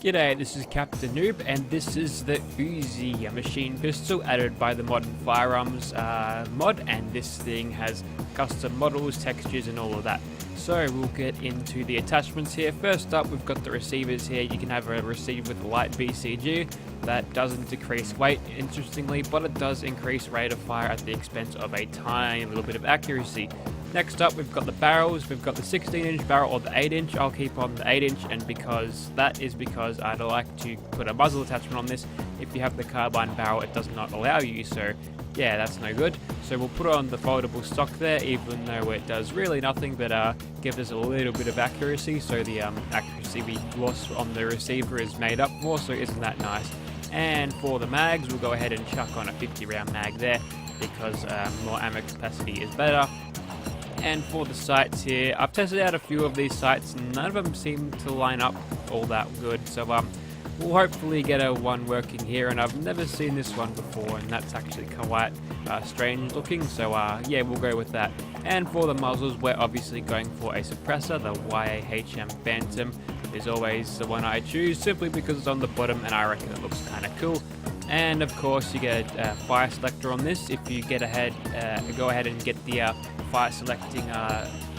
G'day, this is Captainoob, and this is the Uzi, a machine pistol added by the modern Firearms mod, and this thing has custom models, textures, and all of that. So we'll get into the attachments here. First up, we've got the receivers here. You can have a receiver with light BCG. That doesn't decrease weight, interestingly, but it does increase rate of fire at the expense of a tiny little bit of accuracy. Next up, we've got the barrels. We've got the 16-inch barrel or the 8-inch. I'll keep on the 8-inch, and because I'd like to put a muzzle attachment on this. If you have the carbine barrel, it does not allow you, so yeah, that's no good. So we'll put on the foldable stock there, even though it does really nothing but gives us a little bit of accuracy, so the accuracy we lost on the receiver is made up for, so isn't that nice? And for the mags, we'll go ahead and chuck on a 50-round mag there, because more ammo capacity is better. And for the sights here, I've tested out a few of these sights, and none of them seem to line up all that good, so we'll hopefully get a one working here, and I've never seen this one before, and that's actually quite strange looking, so yeah, we'll go with that. And for the muzzles, we're obviously going for a suppressor. The YAHM Phantom is always the one I choose, simply because it's on the bottom, and I reckon it looks kind of cool. And of course, you get a fire selector on this. If you go ahead and get the fire selecting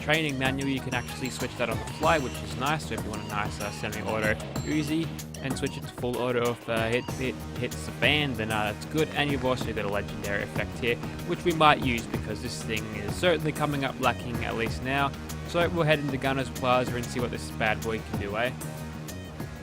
training manual, you can actually switch that on the fly, which is nice. So if you want a nice semi-auto Uzi and switch it to full auto if it hits the fan, then that's good. And you've also got a legendary effect here, which we might use because this thing is certainly coming up lacking, at least now. So we'll head into Gunner's Plaza and see what this bad boy can do, eh?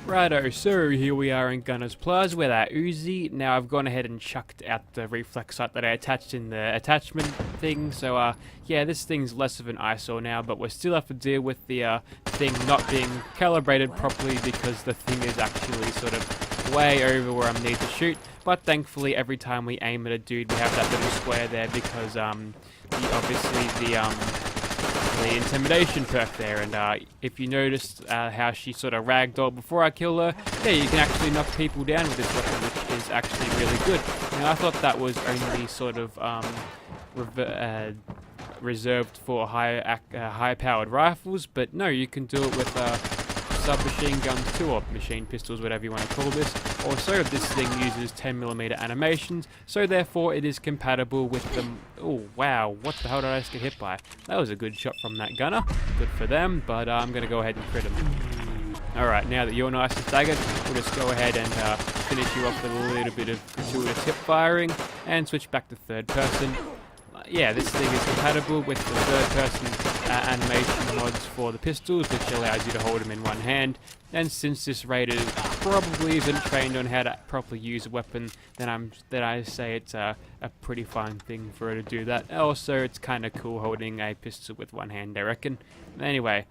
Righto, so here we are in Gunner's Plaza with our Uzi. Now I've gone ahead and chucked out the reflex sight that I attached in the attachment thing, so yeah, this thing's less of an eyesore now, but we still have to deal with the thing not being calibrated properly because the thing is actually sort of way over where I need to shoot. But thankfully every time we aim at a dude we have that little square there because obviously the intimidation perk there, and if you noticed how she sort of ragdolled before I kill her, yeah, you can actually knock people down with this weapon, which is actually really good. Now I thought that was only sort of reserved for high-powered rifles, but no, you can do it with submachine guns too, or machine pistols, whatever you want to call this. Also, this thing uses 10mm animations, so therefore it is compatible with them. Oh wow, what the hell did I just get hit by? That was a good shot from that gunner. Good for them, but I'm going to go ahead and crit him. Alright, now that you're nice and staggered, we'll just go ahead and finish you off with a little bit of gratuitous hip firing, and switch back to third person. Yeah, this thing is compatible with the third-person animation mods for the pistols, which allows you to hold them in one hand. And since this raider probably isn't trained on how to properly use a weapon, then I say it's a pretty fine thing for her to do that. Also, it's kind of cool holding a pistol with one hand, I reckon. Anyway,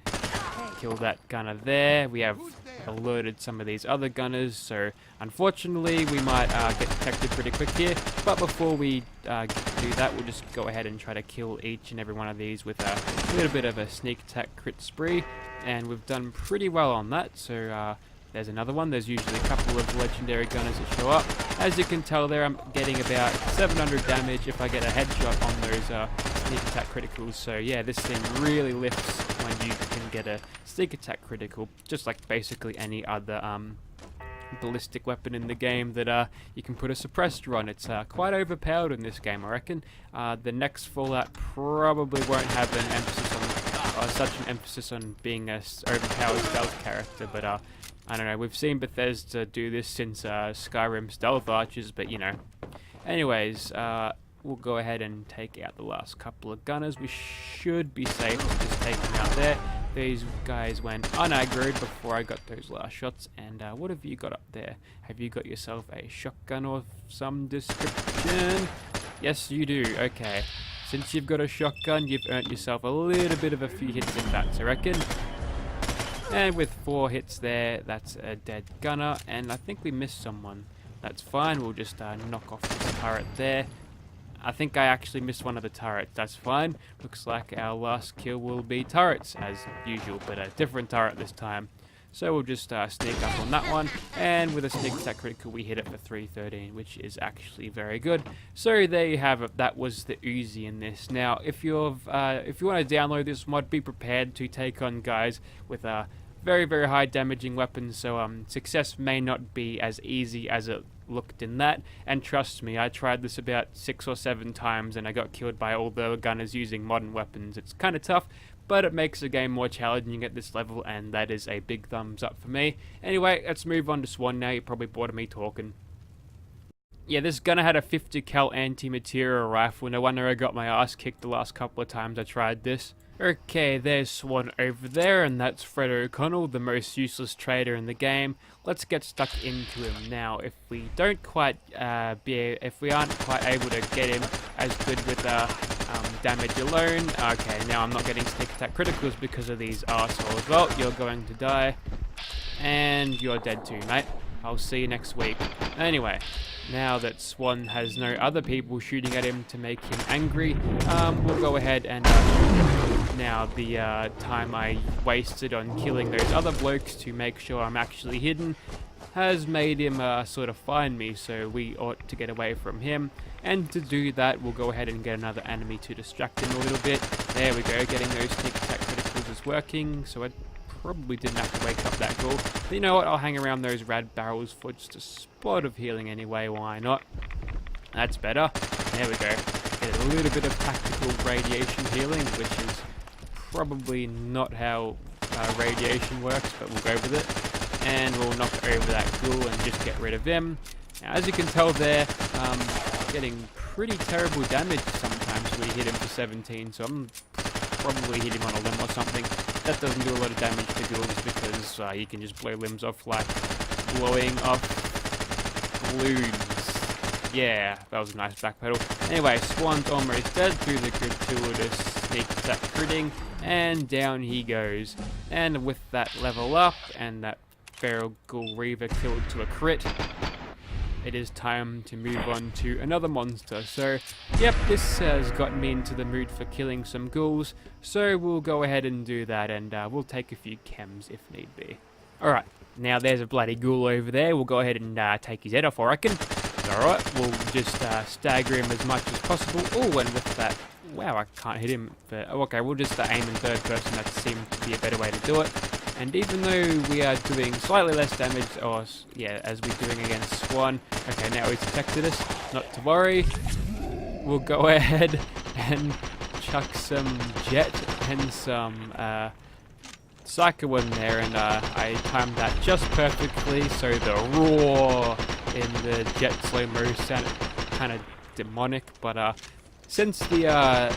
kill that gunner there. We have alerted some of these other gunners, so unfortunately we might get detected pretty quick here, but before we do that, we'll just go ahead and try to kill each and every one of these with a little bit of a sneak attack crit spree, and we've done pretty well on that. So there's another one. There's usually a couple of legendary gunners that show up. As you can tell there, I'm getting about 700 damage if I get a headshot on those sneak attack criticals. So yeah, this thing really lifts when you can get a sneak attack critical, just like basically any other ballistic weapon in the game that you can put a suppressor on. It's quite overpowered in this game, I reckon. The next Fallout probably won't have an emphasis on such an emphasis on being a overpowered stealth character, but I don't know, we've seen Bethesda do this since Skyrim Stealth Archers, but you know. Anyways, we'll go ahead and take out the last couple of gunners. We should be safe to just take them out there. These guys went unaggroed before I got those last shots. And what have you got up there? Have you got yourself a shotgun of some description? Yes, you do. Okay. Since you've got a shotgun, you've earned yourself a little bit of a few hits in bats, I reckon. And with 4 hits there, that's a dead gunner. And I think we missed someone. That's fine. We'll just knock off this turret there. I think I actually missed one of the turrets. That's fine. Looks like our last kill will be turrets, as usual, but a different turret this time. So we'll just sneak up on that one, and with a sneak attack critical, we hit it for 313, which is actually very good. So there you have it. That was the Uzi in this. Now, if you want to download this mod, be prepared to take on guys with very, very high damaging weapon, so success may not be as easy as it looked in that. And trust me, I tried this about 6 or 7 times and I got killed by all the gunners using modern weapons. It's kind of tough, but it makes the game more challenging at this level, and that is a big thumbs up for me. Anyway, let's move on to Swan now. You're probably bored of me talking. Yeah, this gunner had a 50 cal anti-material rifle. No wonder I got my ass kicked the last couple of times I tried this. Okay, there's Swan over there, and that's Fred O'Connell, the most useless trader in the game. Let's get stuck into him now. If we don't quite if we aren't quite able to get him as good with damage alone. Okay, now I'm not getting sneak attack criticals because of these assholes. Well, you're going to die, and you're dead too, mate. I'll see you next week. Anyway, now that Swan has no other people shooting at him to make him angry, we'll go ahead and now the time I wasted on killing those other blokes to make sure I'm actually hidden has made him sort of find me, so we ought to get away from him. And to do that, we'll go ahead and get another enemy to distract him a little bit. There we go, getting those sneak attack criticals is working, so I probably didn't have to wake up that ghoul. But you know what, I'll hang around those rad barrels for just a spot of healing anyway, why not? That's better. There we go. Get a little bit of tactical radiation healing, which is probably not how radiation works, but we'll go with it. And we'll knock over that ghoul and just get rid of him. Now, as you can tell there, getting pretty terrible damage sometimes when you hit him for 17, so I'm probably hit him on a limb or something. That doesn't do a lot of damage to ghouls because you can just blow limbs off like blowing off balloons. Yeah, that was a nice backpedal. Anyway, Swan's almost dead through the gratuitous sneak attack critting, and down he goes. And with that level up and that feral ghoul reaver killed to a crit, it is time to move on to another monster. So, yep, this has gotten me into the mood for killing some ghouls, so we'll go ahead and do that, and we'll take a few chems if need be. Alright, now there's a bloody ghoul over there. We'll go ahead and take his head off, I reckon. Alright, we'll just stagger him as much as possible. Oh, and with that, wow, I can't hit him. But, okay, we'll just aim in third person. That seemed to be a better way to do it. And even though we are doing slightly less damage, or yeah, as we're doing against Swan, okay, now he's detected us, not to worry. We'll go ahead and chuck some jet and some psycho in there, and I timed that just perfectly, so the roar in the jet slow-mo sounded kind of demonic, but since the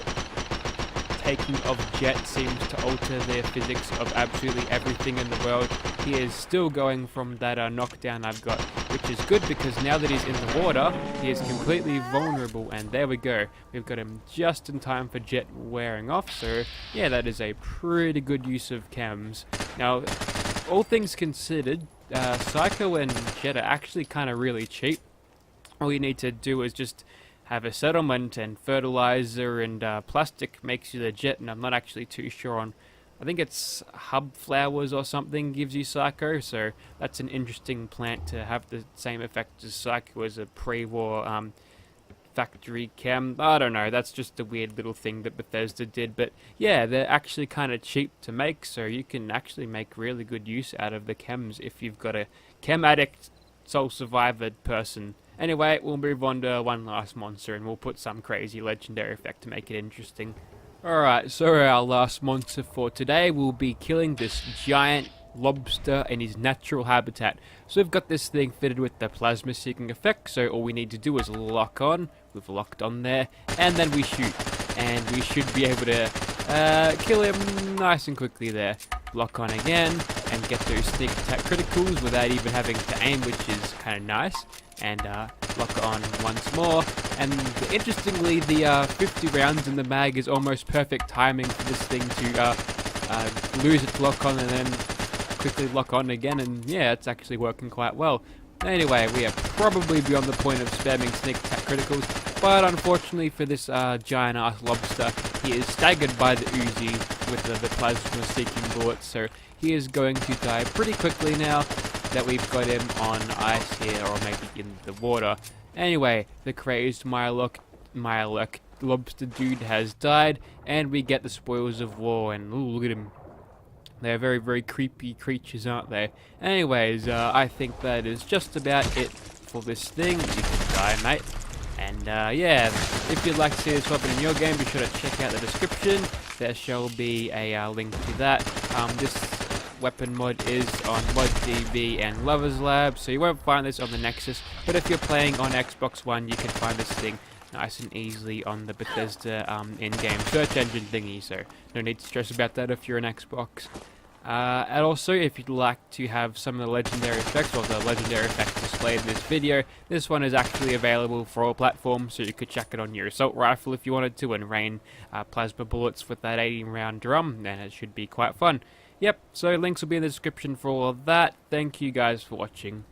taking of jet seems to alter the physics of absolutely everything in the world, he is still going from that knockdown I've got, which is good because now that he's in the water, he is completely vulnerable, and there we go. We've got him just in time for jet wearing off, so yeah, that is a pretty good use of chems. Now, all things considered, Psycho and Jet are actually kind of really cheap. All you need to do is just have a settlement, and fertilizer and plastic makes you the jet, and I'm not actually too sure on, I think it's hub flowers or something gives you Psycho, so that's an interesting plant to have the same effect as Psycho as a pre-war factory chem. I don't know, that's just a weird little thing that Bethesda did, but yeah, they're actually kind of cheap to make, so you can actually make really good use out of the chems if you've got a chem addict, soul survivor person. Anyway, we'll move on to one last monster, and we'll put some crazy legendary effect to make it interesting. Alright, so our last monster for today will be killing this giant lobster in his natural habitat. So we've got this thing fitted with the plasma seeking effect, so all we need to do is lock on. We've locked on there, and then we shoot. And we should be able to kill him nice and quickly there. Lock on again, and get those sneak attack criticals without even having to aim, which is kind of nice. And lock on once more, and interestingly the 50 rounds in the mag is almost perfect timing for this thing to lose its lock on and then quickly lock on again, and yeah, it's actually working quite well. Anyway, we are probably beyond the point of spamming sneak attack criticals, but unfortunately for this giant ass lobster, he is staggered by the Uzi with the plasma seeking bullets, so he is going to die pretty quickly now that we've got him on ice here, or maybe in the water. Anyway, the crazed Mylok lobster dude has died, and we get the spoils of war, and ooh, look at him. They're very, very creepy creatures, aren't they? Anyways, I think that is just about it for this thing. You can die, mate. And yeah, if you'd like to see this weapon in your game, be sure to check out the description. There shall be a link to that. This weapon mod is on ModDB and Lovers Lab, so you won't find this on the Nexus. But if you're playing on Xbox One, you can find this thing nice and easily on the Bethesda in-game search engine thingy, so no need to stress about that if you're an Xbox. And also, if you'd like to have some of the legendary effects, or the legendary effects displayed in this video, this one is actually available for all platforms, so you could chuck it on your assault rifle if you wanted to, and rain plasma bullets with that 18-round drum, and it should be quite fun. Yep, so links will be in the description for all of that. Thank you guys for watching.